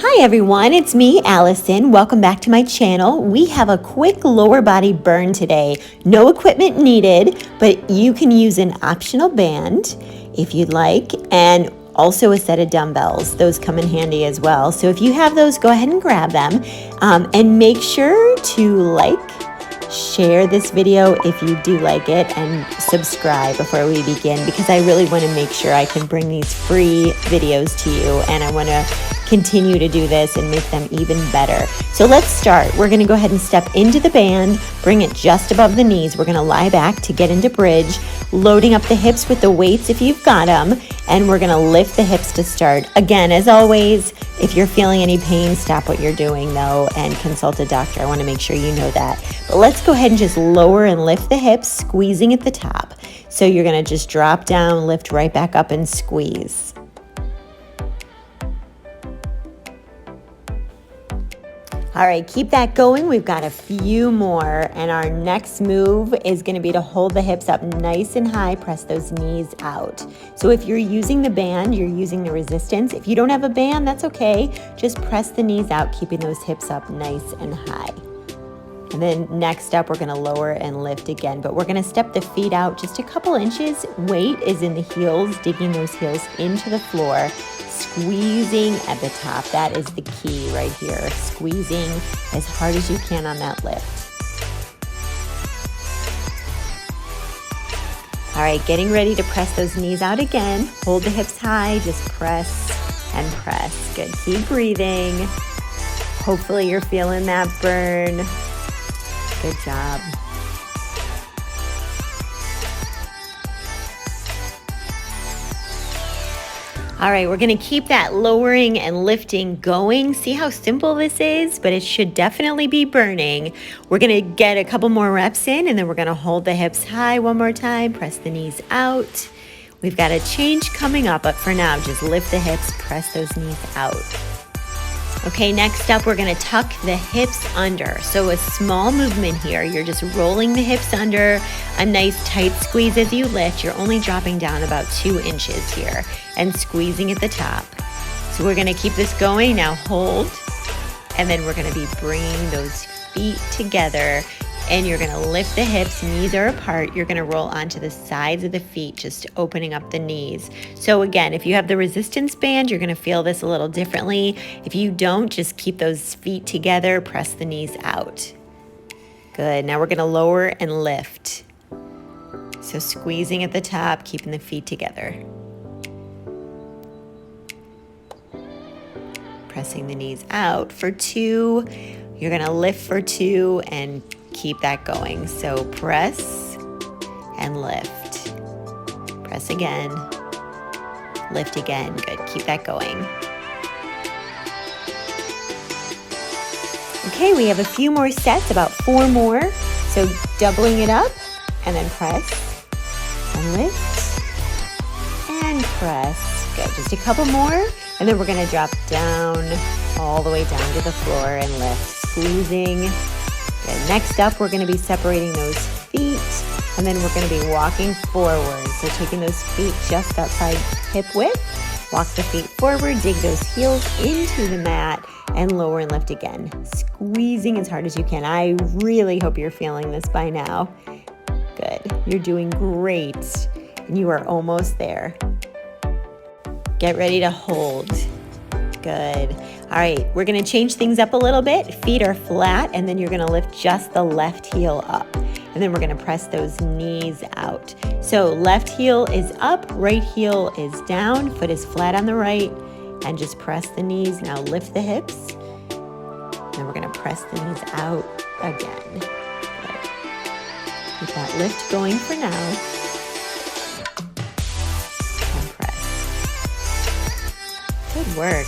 Hi everyone, it's me, Allison. Welcome back to my channel. We have a quick lower body burn today. No equipment needed, but you can use an optional band if you'd like, and also a set of dumbbells. Those come in handy as well. So if you have those, go ahead and grab them. And make sure to share this video if you do like it, and subscribe before we begin, because I really want to make sure I can bring these free videos to you, and I want to continue to do this and make them even better. So let's start. We're going to go ahead and step into the band, bring it just above the knees. We're going to lie back to get into bridge, loading up the hips with the weights if you've got them, and we're going to lift the hips to start. Again, as always, if you're feeling any pain, stop what you're doing though and consult a doctor. I want to make sure you know that. But let's go ahead and just lower and lift the hips, squeezing at the top. So you're going to just drop down, lift right back up and squeeze. All right, keep that going. We've got a few more, and our next move is going to be to hold the hips up nice and high, press those knees out. So if you're using the band, you're using the resistance. If you don't have a band, that's okay. Just press the knees out, keeping those hips up nice and high. And then next up, we're going to lower and lift again, but we're going to step the feet out just a couple inches. Weight is in the heels, digging those heels into the floor, squeezing at the top. That is the key right here. Squeezing as hard as you can on that lift. All right, getting ready to press those knees out again. Hold the hips high, just press and press. Good, keep breathing. Hopefully you're feeling that burn. Good job. All right, we're gonna keep that lowering and lifting going. See how simple this is, but it should definitely be burning. We're gonna get a couple more reps in, and then we're gonna hold the hips high one more time, press the knees out. We've got a change coming up, but for now, just lift the hips, press those knees out. Okay, next up, we're gonna tuck the hips under. So a small movement here. You're just rolling the hips under, a nice tight squeeze as you lift. You're only dropping down about 2 inches here and squeezing at the top. So we're gonna keep this going. Now hold, and then we're gonna be bringing those feet together, and you're gonna lift the hips, knees are apart. You're gonna roll onto the sides of the feet, just opening up the knees. So again, if you have the resistance band, you're gonna feel this a little differently. If you don't, just keep those feet together, press the knees out. Good, now we're gonna lower and lift. So squeezing at the top, keeping the feet together. Pressing the knees out for 2. You're gonna lift for 2 and keep that going. So press and lift. Press again. Lift again. Good. Keep that going. Okay, we have a few more sets, about 4 more. So doubling it up, and then press and lift and press. Good. Just a couple more, and then we're going to drop down all the way down to the floor and lift, squeezing. Good. Next up, we're going to be separating those feet, and then we're going to be walking forward. So taking those feet just outside hip width, walk the feet forward, dig those heels into the mat, and lower and lift again, squeezing as hard as you can. I really hope you're feeling this by now. Good. You're doing great, and you are almost there. Get ready to hold. Good. All right, we're gonna change things up a little bit. Feet are flat, and then you're gonna lift just the left heel up. And then we're gonna press those knees out. So left heel is up, right heel is down, foot is flat on the right, and just press the knees. Now lift the hips. Then we're gonna press the knees out again. Good. Keep that lift going for now. And press. Good work.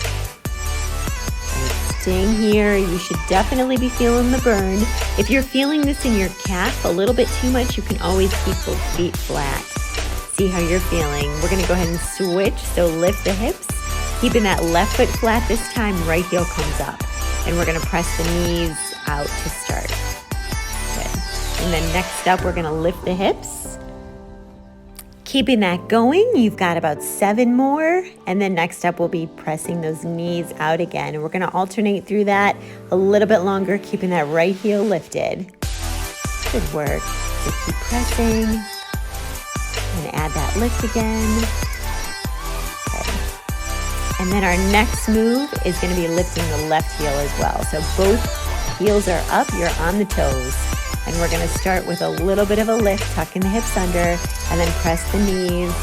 Staying here, you should definitely be feeling the burn. If you're feeling this in your calf a little bit too much, you can always keep both feet flat. See how you're feeling. We're gonna go ahead and switch. So lift the hips, keeping that left foot flat this time, right heel comes up. And we're gonna press the knees out to start. Good. And then next up, we're gonna lift the hips, Keeping that going, you've got about 7 more, and then next up we'll be pressing those knees out again, and we're going to alternate through that a little bit longer, keeping that right heel lifted. Good work. So keep pressing and add that lift again. Okay. And then our next move is going to be lifting the left heel as well. So both heels are up, you're on the toes. And we're going to start with a little bit of a lift, tucking the hips under, and then press the knees.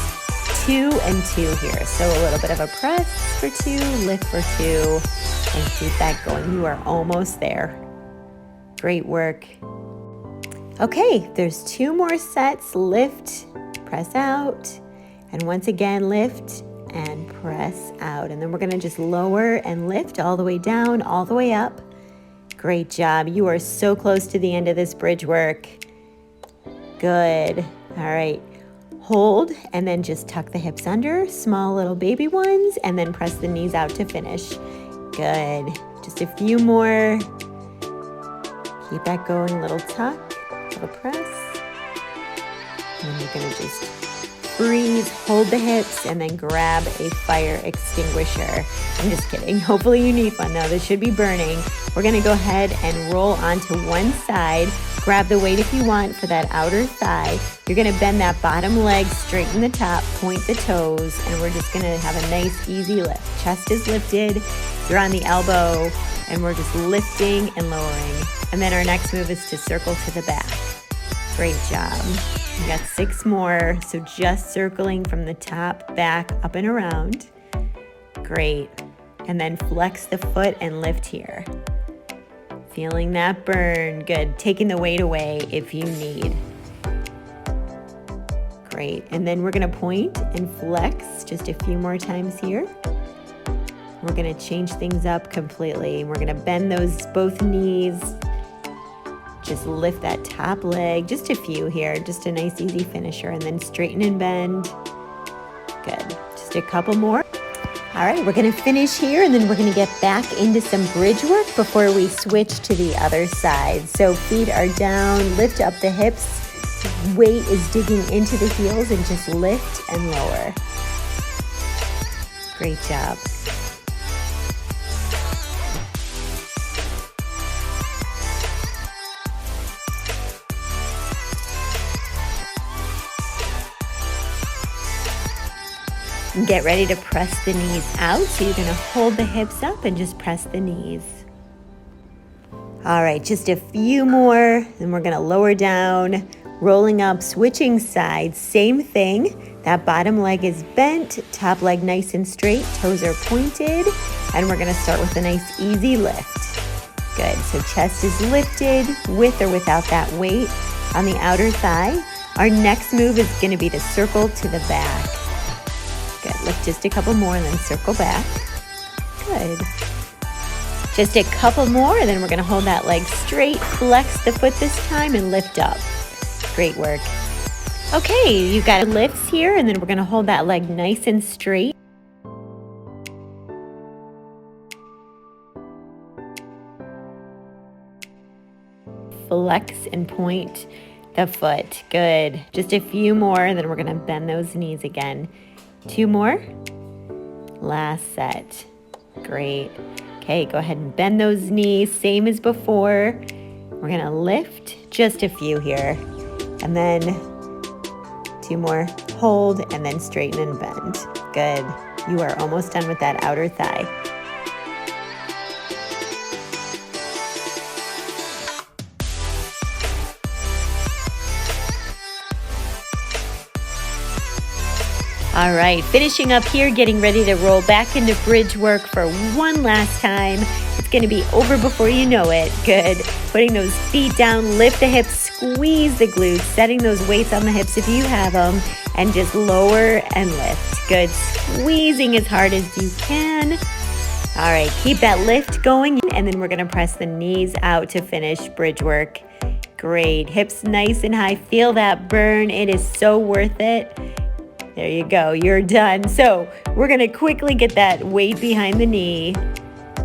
2 and 2 here. So a little bit of a press for 2, lift for 2, and keep that going. You are almost there. Great work. Okay, there's 2 more sets. Lift, press out, and once again, lift and press out. And then we're going to just lower and lift all the way down, all the way up. Great job. You are so close to the end of this bridge work. Good. All right. Hold and then just tuck the hips under, small little baby ones, and then press the knees out to finish. Good. Just a few more. Keep that going. Little tuck, little press. And then you're going to just breathe, hold the hips, and then grab a fire extinguisher. I'm just kidding. Hopefully you need one though. This should be burning. We're gonna go ahead and roll onto one side. Grab the weight if you want for that outer thigh. You're gonna bend that bottom leg, straighten the top, point the toes, and we're just gonna have a nice easy lift. Chest is lifted, you're on the elbow, and we're just lifting and lowering. And then our next move is to circle to the back. Great job. We got 6 more, so just circling from the top, back, up and around. Great. And then flex the foot and lift here. Feeling that burn. Good. Taking the weight away if you need. Great. And then we're going to point and flex just a few more times here. We're going to change things up completely. We're going to bend those both knees. Just lift that top leg, just a few here, just a nice easy finisher, and then straighten and bend. Good, just a couple more. All right, we're gonna finish here and then we're gonna get back into some bridge work before we switch to the other side. So feet are down, lift up the hips, weight is digging into the heels, and just lift and lower. Great job. Get ready to press the knees out. So you're gonna hold the hips up and just press the knees. All right, just a few more, then we're gonna lower down, rolling up, switching sides, same thing. That bottom leg is bent, top leg nice and straight, toes are pointed, and we're gonna start with a nice easy lift. Good, so chest is lifted with or without that weight on the outer thigh. Our next move is gonna be to circle to the back. Good, lift just a couple more and then circle back. Good. Just a couple more and then we're gonna hold that leg straight, flex the foot this time and lift up. Great work. Okay, you've got lifts here and then we're gonna hold that leg nice and straight. Flex and point the foot. Good. Just a few more and then we're gonna bend those knees again. 2 more. Last set. Great. Okay, go ahead and bend those knees, same as before. We're gonna lift just a few here. And then 2 more. Hold and then straighten and bend. Good. You are almost done with that outer thigh. All right, finishing up here, getting ready to roll back into bridge work for one last time. It's gonna be over before you know it. Good. Putting those feet down, lift the hips, squeeze the glutes, setting those weights on the hips if you have them, and just lower and lift. Good. Squeezing as hard as you can. All right, keep that lift going, and then we're gonna press the knees out to finish bridge work. Great. Hips nice and high. Feel that burn. It is so worth it. There you go, you're done. So we're gonna quickly get that weight behind the knee,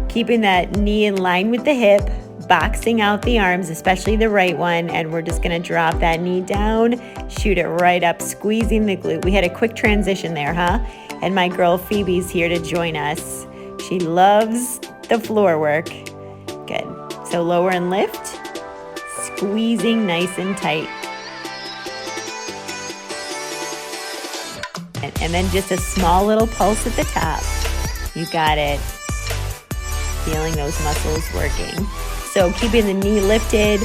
keeping that knee in line with the hip, boxing out the arms, especially the right one, and we're just gonna drop that knee down, shoot it right up, squeezing the glute. We had a quick transition there, huh? And my girl Phoebe's here to join us. She loves the floor work. Good. So lower and lift, squeezing nice and tight. And then just a small little pulse at the top. You got it. Feeling those muscles working. So keeping the knee lifted,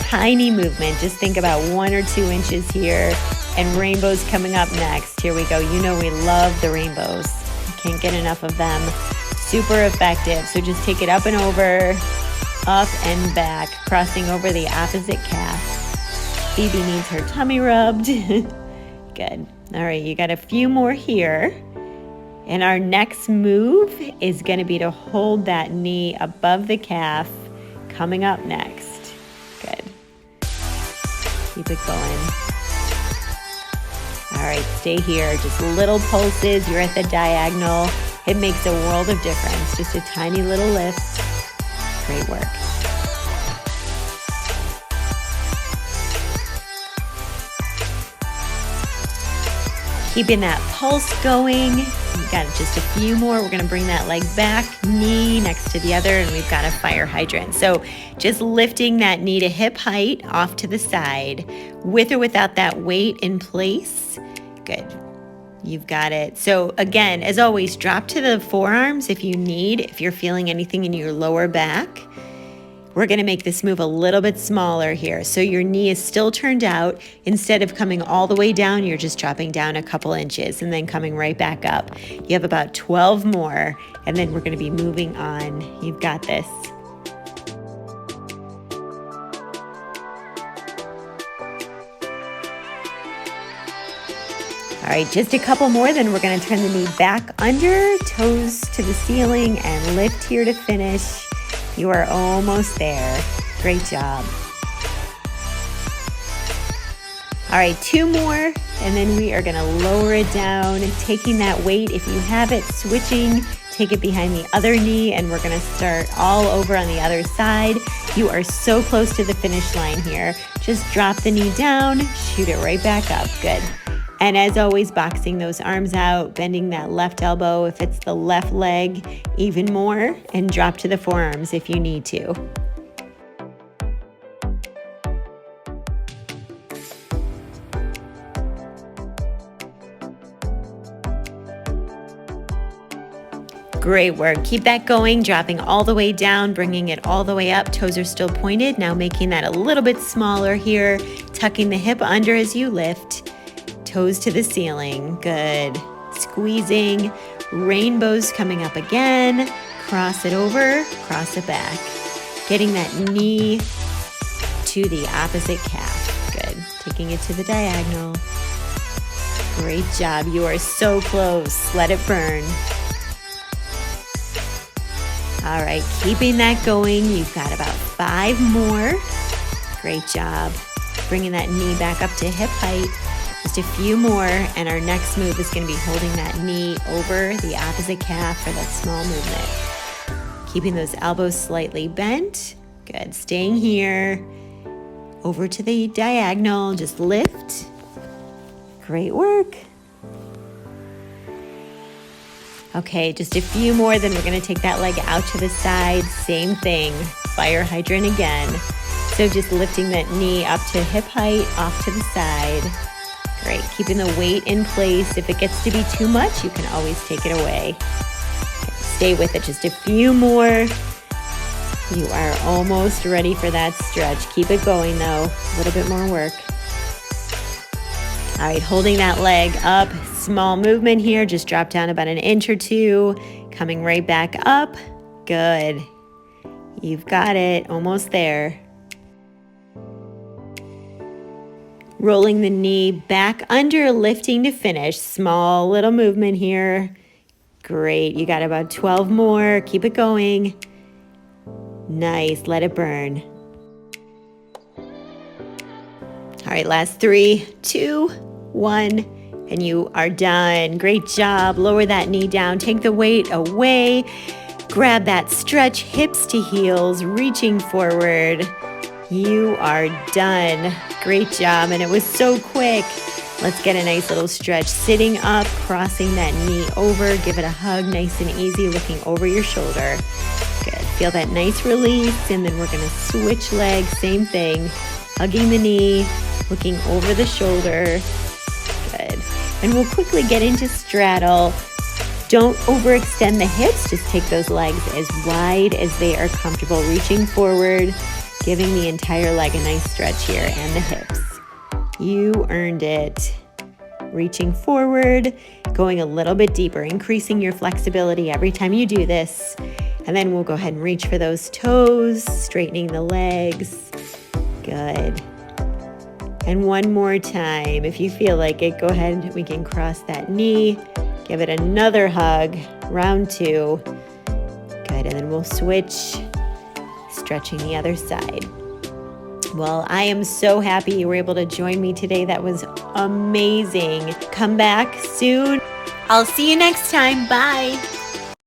tiny movement. Just think about 1 or 2 inches here. And rainbows coming up next. Here we go. You know we love the rainbows. Can't get enough of them. Super effective. So just take it up and over, up and back, crossing over the opposite calf. Phoebe needs her tummy rubbed. Good. All right, you got a few more here. And our next move is going to be to hold that knee above the calf, coming up next. Good. Keep it going. All right, stay here. Just little pulses. You're at the diagonal. It makes a world of difference. Just a tiny little lift. Great work. Keeping that pulse going. We've got just a few more. We're going to bring that leg back, knee next to the other, and we've got a fire hydrant. So just lifting that knee to hip height off to the side, with or without that weight in place. Good. You've got it. So again, as always, drop to the forearms if you need, if you're feeling anything in your lower back. We're going to make this move a little bit smaller here. So your knee is still turned out. Instead of coming all the way down, you're just dropping down a couple inches and then coming right back up. You have about 12 more, and then we're going to be moving on. You've got this. All right, just a couple more, then we're going to turn the knee back under, toes to the ceiling, and lift here to finish. You are almost there. Great job. All right, 2 more, and then we are gonna lower it down, taking that weight, if you have it, switching, take it behind the other knee, and we're gonna start all over on the other side. You are so close to the finish line here. Just drop the knee down, shoot it right back up. Good. And as always, boxing those arms out, bending that left elbow if it's the left leg even more, and drop to the forearms if you need to. Great work. Keep that going, dropping all the way down, bringing it all the way up. Toes are still pointed. Now making that a little bit smaller here, tucking the hip under as you lift. Toes to the ceiling. Good. Squeezing. Rainbows coming up again. Cross it over, cross it back. Getting that knee to the opposite calf. Good. Taking it to the diagonal. Great job. You are so close. Let it burn. All right, keeping that going. You've got about 5 more. Great job. Bringing that knee back up to hip height. Just a few more, and our next move is going to be holding that knee over the opposite calf for that small movement. Keeping those elbows slightly bent. Good. Staying here. Over to the diagonal. Just lift. Great work. Okay, just a few more, then we're going to take that leg out to the side. Same thing. Fire hydrant again. So just lifting that knee up to hip height, off to the side. Great. Keeping the weight in place. If it gets to be too much, you can always take it away. Okay, stay with it. Just a few more. You are almost ready for that stretch. Keep it going, though. A little bit more work. All right, holding that leg up. Small movement here. Just drop down about 1 inch or 2. Coming right back up. Good. You've got it. Almost there. Rolling the knee back under, lifting to finish. Small little movement here. Great. You got about 12 more. Keep it going. Nice. Let it burn. All right, last 3, 2, 1, and you are done. Great job. Lower that knee down. Take the weight away. Grab that stretch, hips to heels, reaching forward. You are done. Great job, and it was so quick. Let's get a nice little stretch. Sitting up, crossing that knee over. Give it a hug, nice and easy, looking over your shoulder. Good. Feel that nice release, and then we're gonna switch legs, same thing. Hugging the knee, looking over the shoulder. Good. And we'll quickly get into straddle. Don't overextend the hips. Just take those legs as wide as they are comfortable, reaching forward, giving the entire leg a nice stretch here and the hips. You earned it. Reaching forward, going a little bit deeper, increasing your flexibility every time you do this. And then we'll go ahead and reach for those toes, straightening the legs. Good. And one more time. If you feel like it, go ahead. We can cross that knee. Give it another hug. Round 2. Good. And then we'll switch, stretching the other side. Well, I am so happy you were able to join me today. That was amazing. Come back soon. I'll see you next time. Bye.